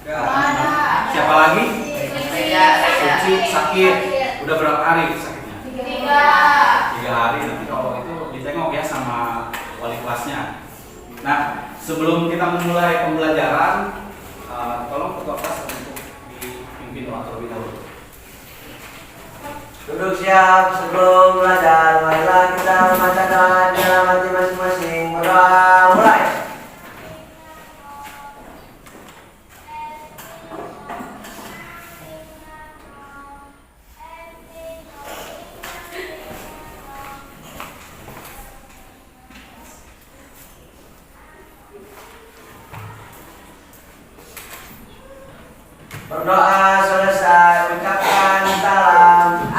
Siapa lagi? Suci sakit. Udah berapa hari sakitnya? 3 hari. Nanti kalau itu ditengok ya sama wali kelasnya. Nah, sebelum kita memulai pembelajaran, tolong ketua kelas untuk dipimpin doa terlebih dahulu. Duduk siap sebelum belajar. Marilah kita membacakan dalam hati masing-masing. Berdoa mulai. Berdoa selesai, ucapkan salam.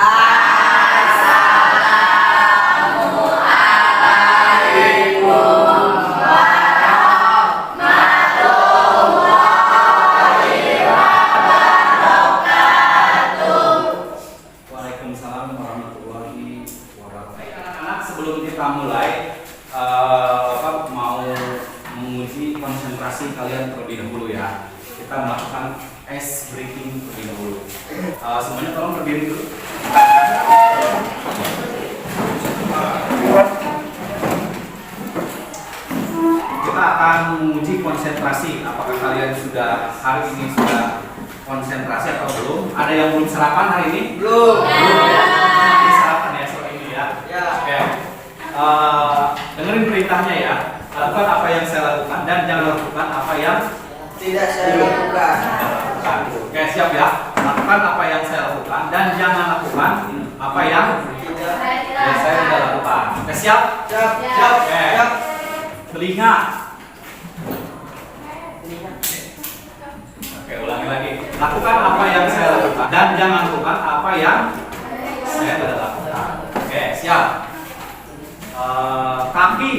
Waalaikumsalam warahmatullahi wabarakatuh. Anak-anak, sebelum kita mulai mau menguji konsentrasi kalian terlebih dahulu ya. Kita melakukan ice breaking terlebih dahulu. Semuanya tolong berdiri dulu. Kita akan menguji konsentrasi. Apakah kalian sudah hari ini sudah konsentrasi atau belum? Ada yang belum sarapan hari ini? Belum. Nanti sarapan ya sore ini ya. Ya. Oke. Dengerin perintahnya ya. Lakukan apa yang saya lakukan dan jangan lakukan apa yang Tidak saya lakukan. Oke, siap ya. Lakukan apa yang saya lakukan dan jangan lakukan apa yang saya tidak lakukan. Oke, siap? Siap. Oke. Telinga. Oke, ulangi lagi. Lakukan apa yang saya lakukan dan jangan lakukan apa yang saya tidak lakukan. Oke, siap. Kaki.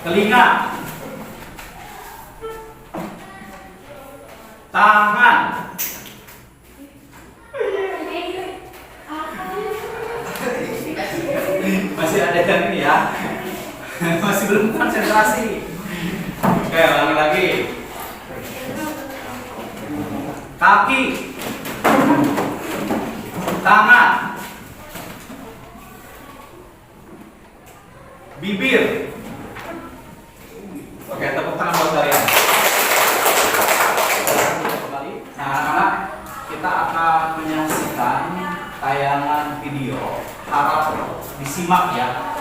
Telinga. Tangan. Masih ada yang ini ya. Masih belum konsentrasi. Oke, ulangi lagi. Kaki. Tangan. Bibir. Oke, tepuk tangan buat kalian. Nah, anak-anak, kita akan menyaksikan tayangan video. Harap disimak ya.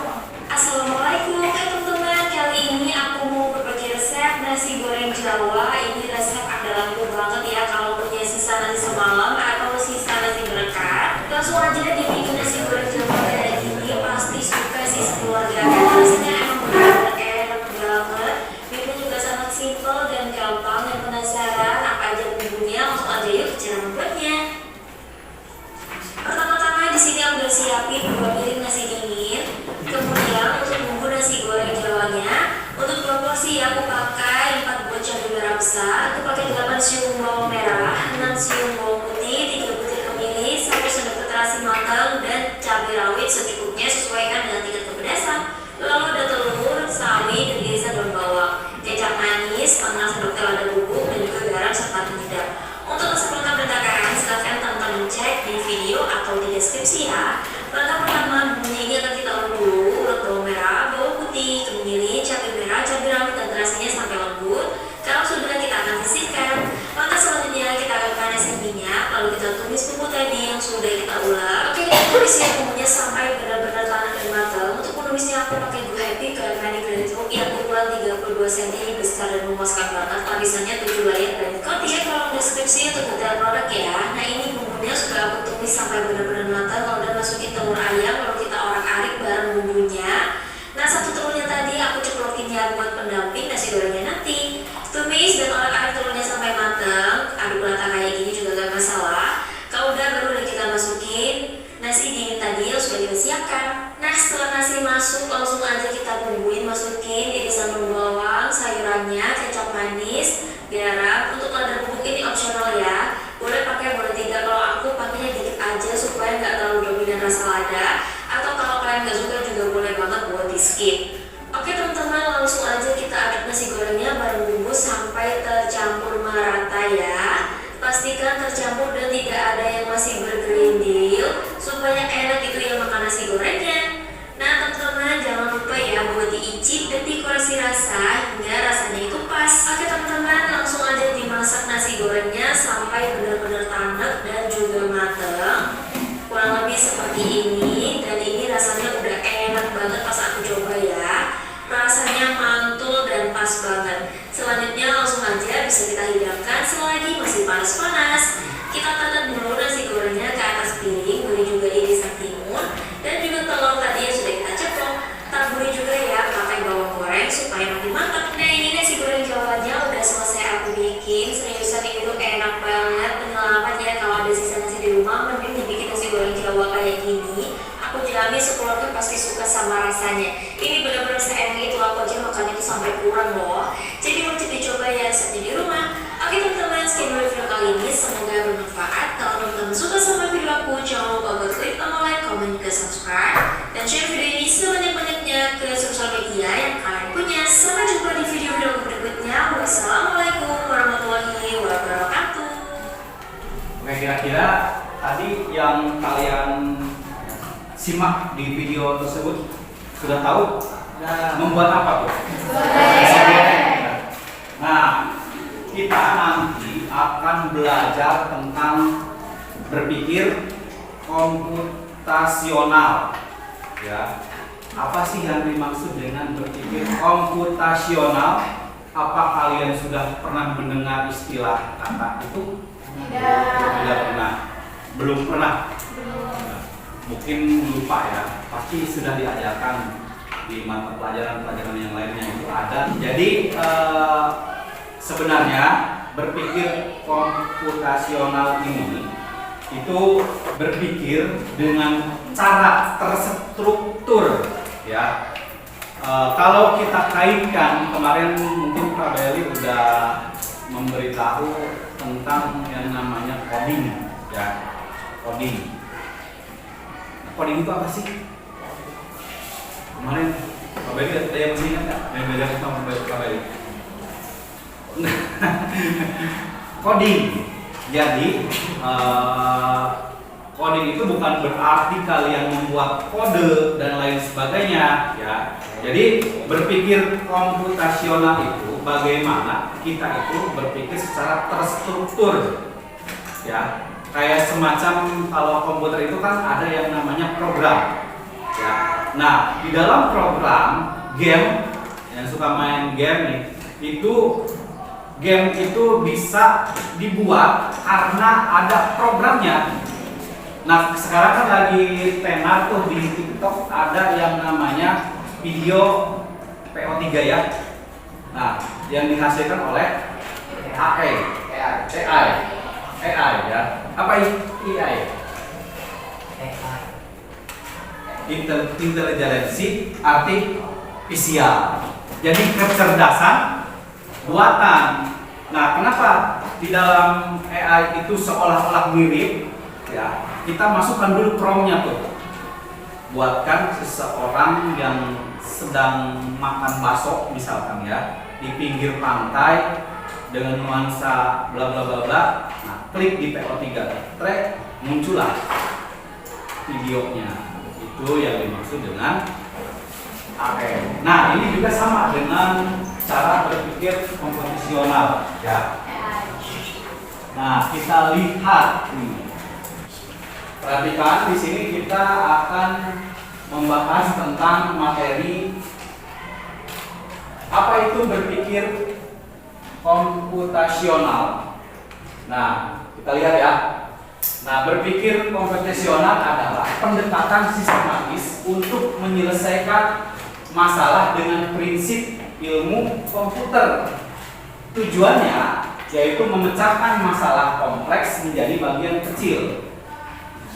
Assalamualaikum teman-teman. Kali ini aku mau berbagi resep nasi goreng Jawa. Ini resep andalanku banget ya. Kalau punya sisa nasi semalam atau sisa nasi berkat, langsung aja dibikin nasi goreng Jawa kayak gini. Pasti suka sih sekeluarga. Rasanya emang benar-benar enak banget. Bikinnya juga sangat simple dan gampang. Yang penasaran apa aja bumbunya, langsung aja yuk ke cara membuatnya. Pertama-tama di sini aku udah siapin 2 piring nasi dingin. Kemudian untuk bumbu nasi goreng Jawanya, untuk proporsi aku pakai 4 buah cabai merah besar. Aku pakai 8 siung bawang merah, 6 siung bawang putih, 3 butir kemiri, 1 sendok terasi matang, dan cabai rawit secukupnya sesuaikan dengan tingkat kepedasan. Lalu ada telur, sawi, dan irisan daun bawang, kecap manis, setengah sendok teh lada bubuk, dan juga garam serta penyedap. Untuk resep lengkap dan takaran silahkan teman-teman cek di video atau di deskripsi ya. Langkah pertama, bumbunya ini akan kita ulek dulu. Ulek bawang merah, bawang putih, kemiri, cabai merah, cabai rawit, dan terasinya sampai lembut. Kalau sudah, kita akan sisihkan. Langkah selanjutnya kita akan panasin minyak, lalu kita tumis bumbu tadi yang sudah kita ulek. Oke, kita tumis ya bumbunya sampai benar-benar tanah dan matang. Untuk menumisnya aku pakai glue happy galvanic granite hook yang ukuran 32 cm besar dan memuaskan banget. Lapisannya 7 layer granite coat ya, kalau deskripsi untuk detail produk ya. Nah, ini bumbunya sudah aku tumis sampai benar-benar matang. Kalau udah masukin telur ayam, lalu kita orak-arik bareng bumbunya. Nah, 1 telurnya tadi aku ceplokin ya buat pendamping nasi gorengnya nanti. Tumis dan orak-arik telurnya sampai matang. Aduk rata kayak gini juga gak masalah. Kalau udah, baru deh kita masukin nasi dingin tadi yang sudah kita siapkan. Nah, setelah nasi masuk, langsung aja kita bumbuin. Masukin irisan daun bawang, sayurannya, kecap manis, garam. Untuk lada bubuk ini opsional ya. Boleh pakai, boleh tidak. Kalau aku pakainya dikit aja supaya nggak terlalu dominan rasa lada. Atau kalau kalian nggak suka juga boleh banget buat di skip. Oke teman-teman, langsung aja kita aduk nasi gorengnya bareng bumbu sampai tercampur merata ya. Pastikan tercampur dan tidak ada yang masih bergerindil supaya enak itu yang makan nasi gorengnya. Nah teman-teman, jangan lupa ya buat diicip dan dikoreksi rasa hingga rasanya itu pas. Oke teman-teman, langsung aja dimasak nasi gorengnya sampai benar-benar tanek dan juga mateng. Kurang lebih seperti ini, dan ini rasanya udah enak banget pas aku coba ya. Rasanya mantul dan pas banget. Selanjutnya langsung aja bisa kita hidangkan selagi masih panas-panas. Kita taruh dulu nasi gorengnya ke atas piring, beri juga irisan timun dan juga telur tadi yang sudah kita ceplok. Taburi juga ya pakai bawang goreng supaya makin mantap. Nah ini nasi goreng Jawanya udah selesai aku bikin. Seriusan ini tuh enak banget. Pengalaman ya kalau ada sisa nasi di rumah, mending dibikin nasi goreng Jawa kayak gini. Aku jamin sekeluarga pasti suka sama rasanya. Ini benar-benar seenak itu, aku aja makan itu sampai kurang loh. Jadi wajib dicoba ya saatnya di rumah. Oke teman-teman, sekian dulu video kali ini. Semoga bermanfaat. Kalau teman-teman suka sama video aku, jangan lupa buat klik tombol like, komen, juga subscribe, dan share video ini sebanyak-banyaknya ke sosial media yang kalian punya. Sampai jumpa di video-video berikutnya. Wassalamualaikum warahmatullahi wabarakatuh. Oke, kira-kira tadi yang kalian simak di video tersebut sudah tahu membuat apa tuh? Nah, kita nanti akan belajar tentang berpikir komputasional. Ya, apa sih yang dimaksud dengan berpikir komputasional? Apa kalian sudah pernah mendengar istilah kata itu? Tidak pernah. Belum pernah. Mungkin lupa ya, pasti sudah diajarkan di mata pelajaran-pelajaran yang lainnya itu ada. Jadi sebenarnya berpikir komputasional ini itu berpikir dengan cara terstruktur ya. Kalau kita kaitkan, kemarin mungkin Pak Beli udah memberitahu tentang yang namanya coding ya. Coding itu apa sih? Kemarin Pak Beli ada yang masih ingat nggak? Yang beda sama Pak Beli? Coding. Jadi coding itu bukan berarti kalian membuat kode dan lain sebagainya ya. Jadi berpikir komputasional itu bagaimana kita itu berpikir secara terstruktur ya. Kayak semacam kalau komputer itu kan ada yang namanya program ya. Nah di dalam program game, yang suka main game nih, itu game itu bisa dibuat karena ada programnya. Nah sekarang kan lagi tenar tuh di TikTok ada yang namanya video PO3 ya. Nah yang dihasilkan oleh AI ya. Apa AI? Intelijensi artifisial. Jadi kecerdasan buatan. Nah, kenapa di dalam AI itu seolah-olah mirip? Ya, kita masukkan dulu prompt-nya tuh. Buatkan seseorang yang sedang makan bakso misalkan ya di pinggir pantai dengan nuansa bla bla bla bla. Nah, klik di PO3, trek, muncullah videonya. Itu yang dimaksud dengan AI. Nah, ini juga sama dengan cara berpikir komputasional ya. Nah, kita lihat ini. Perhatikan di sini kita akan membahas tentang materi apa itu berpikir komputasional. Nah, kita lihat ya. Nah, berpikir komputasional adalah pendekatan sistematis untuk menyelesaikan masalah dengan prinsip ilmu komputer. Tujuannya yaitu memecahkan masalah kompleks menjadi bagian kecil,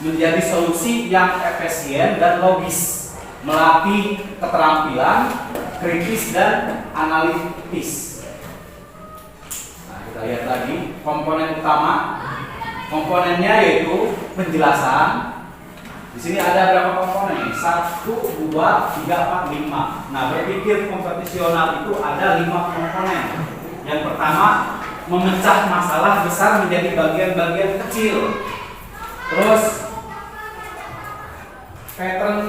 menjadi solusi yang efisien dan logis, melatih keterampilan kritis dan analitis. Nah, kita lihat lagi komponen utama. Komponennya yaitu penjelasan. Di sini ada berapa komponen? 1, 2, 3, 4, 5. Nah, berpikir komputasional itu ada 5 komponen. Yang pertama, memecah masalah besar menjadi bagian-bagian kecil. Terus pattern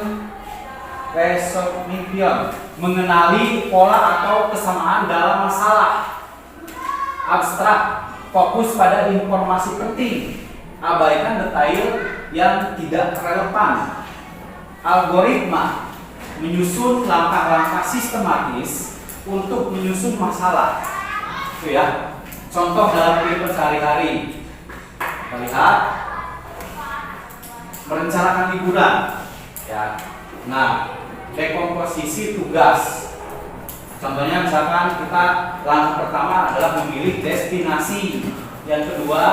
recognition, mengenali pola atau kesamaan dalam masalah. Abstrak, fokus pada informasi penting, abaikan detail yang tidak relevan. Algoritma, menyusun langkah-langkah sistematis untuk menyusun masalah. Itu ya, contoh dalam kehidupan sehari-hari. Kita lihat, merencanakan liburan, ya. Nah, dekomposisi tugas. Contohnya misalkan kita langkah pertama adalah memilih destinasi, yang kedua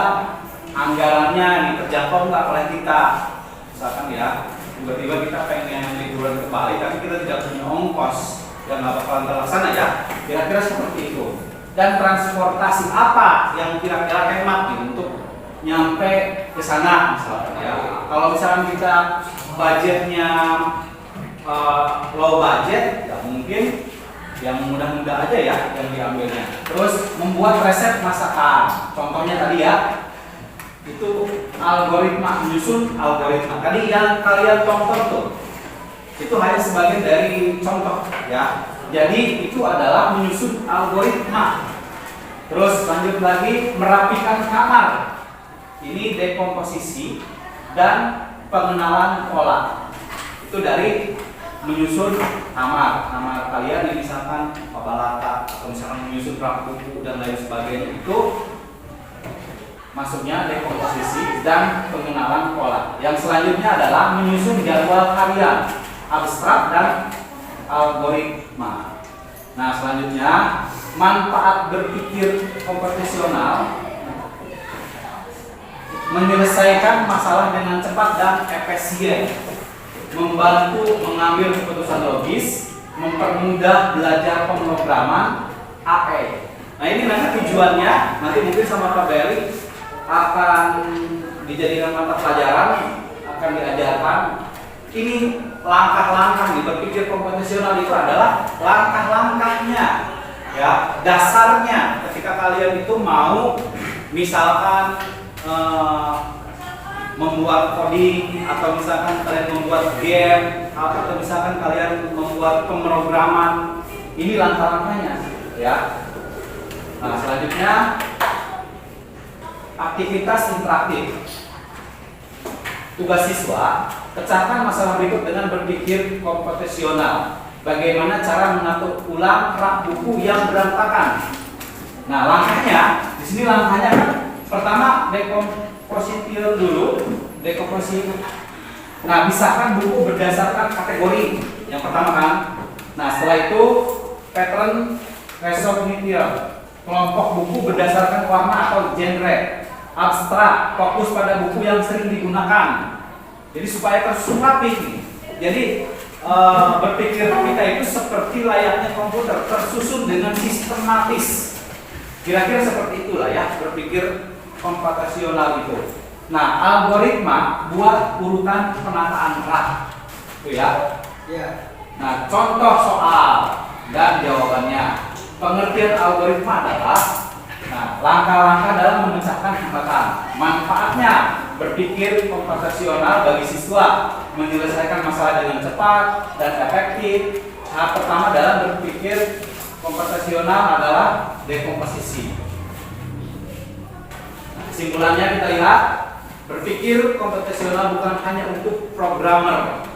anggarannya terjangkau nggak oleh kita. Misalkan ya, tiba-tiba kita pengen liburan ke Bali tapi kita tidak punya ongkos, yang nggak bakalan terlaksana ya. Kira-kira seperti itu. Dan transportasi apa yang kira-kira hemat nih untuk nyampe ke sana misalkan ya. Kalau misalkan kita budgetnya low budget, ya mungkin yang mudah-mudah aja ya yang diambilnya. Terus membuat resep masakan. Contohnya tadi ya, itu algoritma, menyusun algoritma. Tadi yang kalian tonton tuh, itu hanya sebagian dari contoh ya. Jadi itu adalah menyusun algoritma. Terus lanjut lagi, merapikan kamar. Ini dekomposisi dan pengenalan pola. Itu dari menyusun kamar kalian yang misalkan pabalata atau misalkan menyusun rak buku dan lain sebagainya, itu masuknya dekomposisi dan pengenalan pola. Yang selanjutnya adalah menyusun jadwal harian, abstrak dan algoritma. Nah, selanjutnya manfaat berpikir komputasional, menyelesaikan masalah dengan cepat dan efisien, membantu mengambil keputusan logis, mempermudah belajar pemrograman AE. Nah, ini nanti tujuannya nanti mungkin sama Pak Beri akan dijadikan mata pelajaran, akan diajarkan. Ini langkah-langkah nih, berpikir komputasional itu adalah langkah-langkahnya ya, dasarnya ketika kalian itu mau misalkan membuat coding, atau misalkan kalian membuat game, atau misalkan kalian membuat pemrograman. Ini langkah-langkahnya ya. Nah, selanjutnya aktivitas interaktif. Tugas siswa, pecahkan masalah berikut dengan berpikir komputasional. Bagaimana cara mengatur ulang rak buku yang berantakan? Nah, langkahnya di sini langkahnya kan pertama dekomposisi dulu, dekomposisi. Nah, pisahkan buku berdasarkan kategori. Yang pertama kan. Nah, setelah itu pattern recognition, kelompok buku berdasarkan warna atau genre. Abstrak, fokus pada buku yang sering digunakan. Jadi supaya tersusun rapi nih. Jadi berpikir kita itu seperti layaknya komputer, tersusun dengan sistematis. Kira-kira seperti itulah ya berpikir komputasional itu. Nah, algoritma buat urutan penataan rak. Itu ya. Nah, contoh soal dan jawabannya. Pengertian algoritma adalah langkah-langkah dalam memecahkan hambatan. Manfaatnya berpikir komputasional bagi siswa, menyelesaikan masalah dengan cepat dan efektif. Tahap pertama dalam berpikir komputasional adalah dekomposisi. Kesimpulannya kita lihat, berpikir komputasional bukan hanya untuk programmer.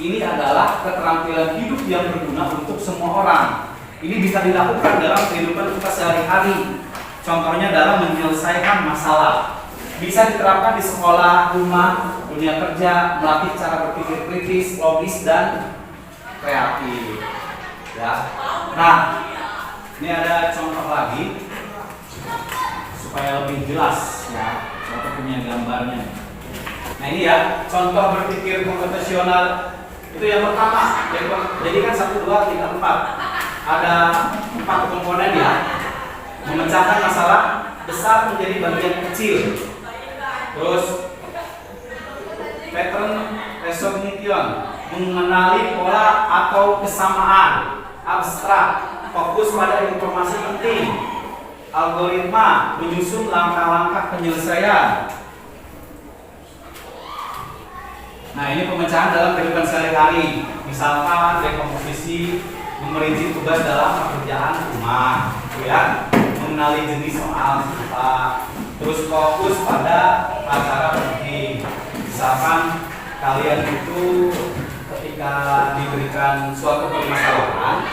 Ini adalah keterampilan hidup yang berguna untuk semua orang. Ini bisa dilakukan dalam kehidupan kita sehari-hari. Contohnya dalam menyelesaikan masalah. Bisa diterapkan di sekolah, rumah, dunia kerja, melatih cara berpikir kritis, logis, dan kreatif. Ya. Nah, ini ada contoh lagi supaya lebih jelas ya. Contoh punya gambarnya. Nah, ini ya contoh berpikir komputasional itu yang pertama. Jadi kan 1, 2, 3, 4. Ada 4 komponen ya. Memecahkan masalah besar menjadi bagian kecil. Terus pattern recognition, mengenali pola atau kesamaan. Abstrak, fokus pada informasi penting. algoritma menyusun langkah-langkah penyelesaian. Nah, ini pemecahan dalam kehidupan sehari-hari. Misalkan dekomposisi, merinci tugas dalam pekerjaan rumah, gitu ya. Mengenali jenis soal apa, terus fokus pada acara penting. Misalkan kalian itu ketika diberikan suatu permasalahan,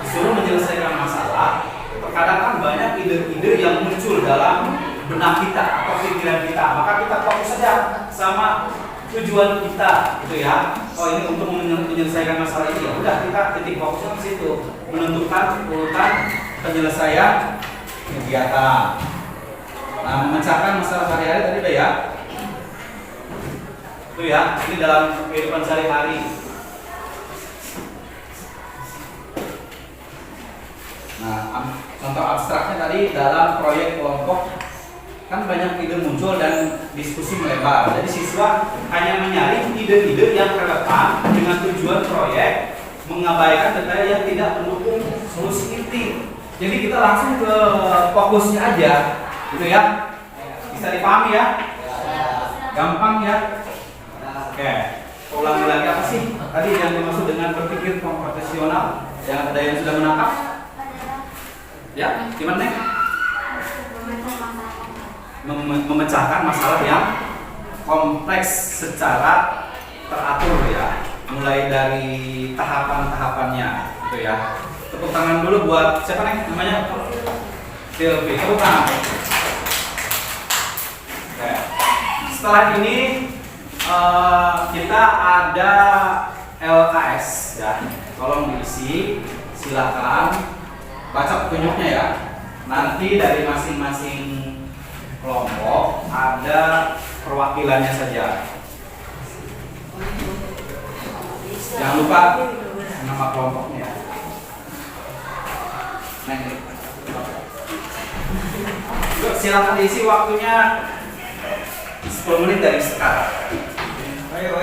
disuruh menyelesaikan masalah, terkadang kan banyak ide-ide yang muncul dalam benak kita atau pikiran kita. Maka kita fokus saja sama tujuan kita, gitu ya. Oh, ini untuk menyelesaikan masalah ini. Ya udah, kita titik fokusnya ke situ, menentukan urutan penyelesaian kegiatan. Nah, memecahkan masalah sehari-hari tadi udah ya. Itu ya, ini dalam kehidupan sehari-hari. Nah, contoh abstraknya tadi dalam proyek kelompok kan banyak ide muncul dan diskusi melebar. Jadi siswa hanya menyaring ide-ide yang relevan dengan tujuan proyek, mengabaikan detail yang tidak mendukung solusi inti. Jadi kita langsung ke fokusnya aja, gitu ya. Bisa dipahami ya? Gampang ya? Oke. Ulangi lagi apa sih tadi yang dimaksud dengan berpikir komputasional? Yang ada yang sudah menangkap? Ya, gimana nih? Memecahkan masalah yang kompleks secara teratur ya, mulai dari tahapan-tahapannya, gitu ya. Tepuk tangan dulu buat siapa nih namanya? Silvi. Tepuk tangan. Oke. Setelah ini kita ada LKS ya. Tolong diisi. Silakan baca petunjuknya ya. Nanti dari masing-masing kelompok ada perwakilannya saja. Jangan lupa nama kelompoknya ya. Yuk, silakan diisi waktunya 10 menit dari sekarang. Ayo.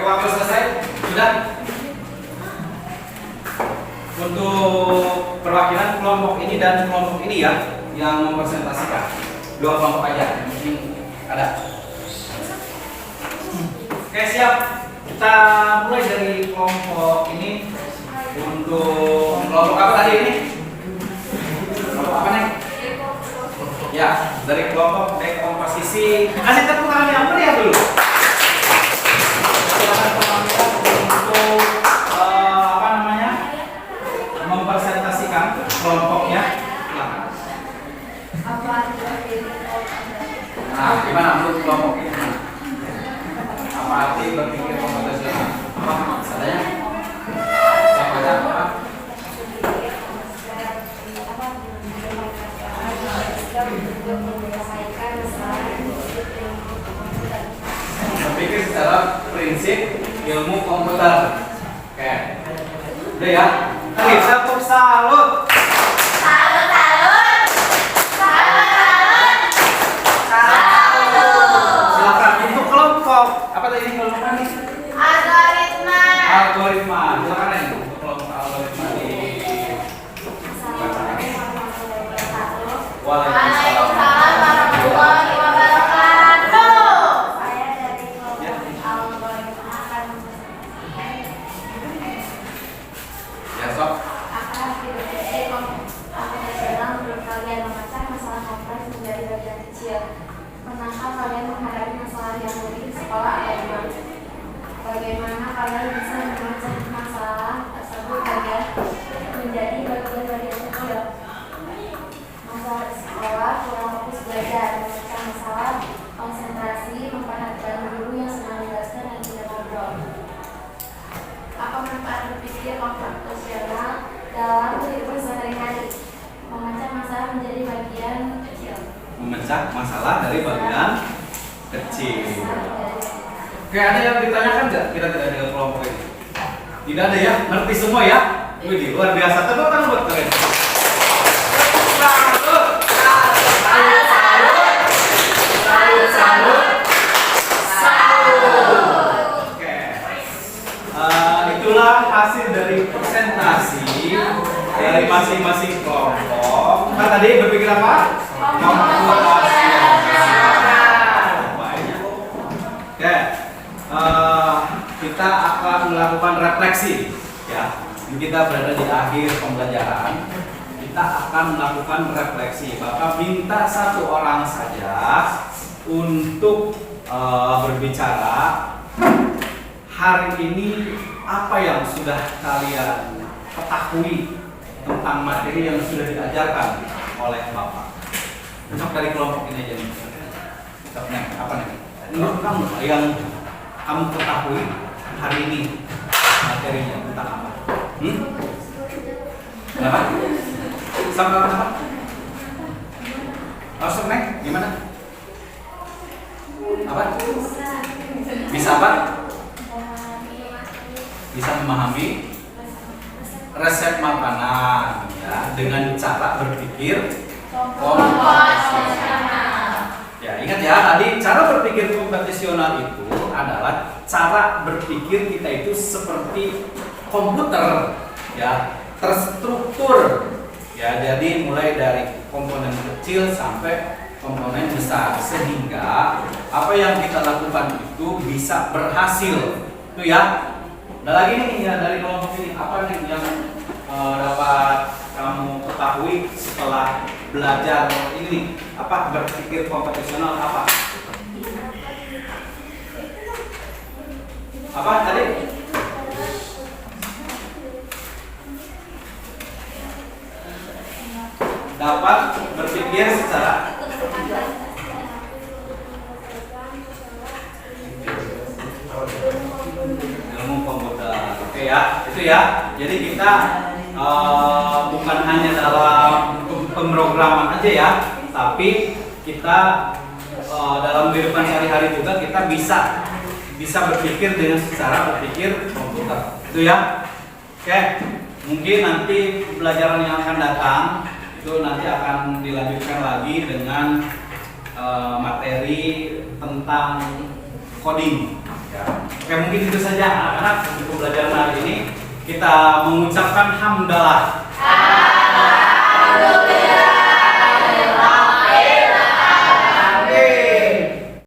Waktu selesai sudah. Untuk perwakilan kelompok ini dan kelompok ini ya yang mempresentasikan. Dua kelompok aja. Ada. Oke, siap. Kita mulai dari kelompok ini. Untuk kelompok apa tadi ini? Kelompok apa nih? Ya, dari kelompok dekomposisi. Kasih tepuk tangan yang meriah dulu. Mempresentasikan kelompoknya. Nah, gimana menurut kelompok ini? Apa arti berpikir komputasional? Apa maksudnya? Apa apa? Berpikir secara prinsip ilmu komputer. Oke. Udah ya. Oke, tepuk salut. Salut, salut. Salut, salut. Salut. Silakan untuk kelompok apa tadi kelompok ini? Algoritma. Algoritma. Silakan nih untuk kelompok algoritma di. Waalaikumsalam warahmatullahi wabarakatuh. Saya dari kelompok algoritma akan Ya, sok. akan aktivitas komputasional menurut kalian memecah masalah kompleks menjadi bagian kecil. Pernahkah kalian menghadapi masalah yang rumit di sekolah atau di mana? Bagaimana kalian bisa memecah masalah dari bagian kecil. Oke, ada yang ditanyakan nggak kira-kira dengan kelompok ini? Tidak ada ya? Ngerti semua ya? Wih, luar biasa. Tepuk tangan buat kalian. Salut. Oke. Itulah hasil dari presentasi dari masing-masing kelompok. Nah, tadi berpikir apa? Oke. Kita akan melakukan refleksi ya. Kita berada di akhir pembelajaran. Kita akan melakukan refleksi. Bapak minta satu orang saja untuk berbicara hari ini apa yang sudah kalian ketahui tentang materi yang sudah diajarkan oleh Bapak. Untuk dari kelompok ini aja nih. Apa nih? Menurut kamu yang kamu ketahui hari ini materinya tentang apa? Kenapa? Sama apa? Langsung nih, gimana? Apa? Bisa apa? Bisa memahami resep makanan ya, dengan cara berpikir kompetisional. Ya, ingat ya, tadi cara berpikir kompetisional itu adalah cara berpikir kita itu seperti komputer ya, terstruktur ya, jadi mulai dari komponen kecil sampai komponen besar sehingga apa yang kita lakukan itu bisa berhasil. Itu ya. Ada lagi nih ya dari kelompok ini, apa nih yang dapat kamu ketahui setelah belajar ini? Apa berpikir kompetisional apa? Apa tadi? Dapat berpikir secara ilmu komputer. Oke ya, itu ya. Jadi kita bukan hanya dalam pemrograman aja ya, tapi kita dalam kehidupan sehari-hari juga kita bisa berpikir dengan secara berpikir komputer. Itu ya. Oke, mungkin nanti pembelajaran yang akan datang itu nanti akan dilanjutkan lagi dengan materi tentang coding. Ya. Oke, mungkin itu saja anak-anak untuk pembelajaran hari ini. Kita mengucapkan hamdalah.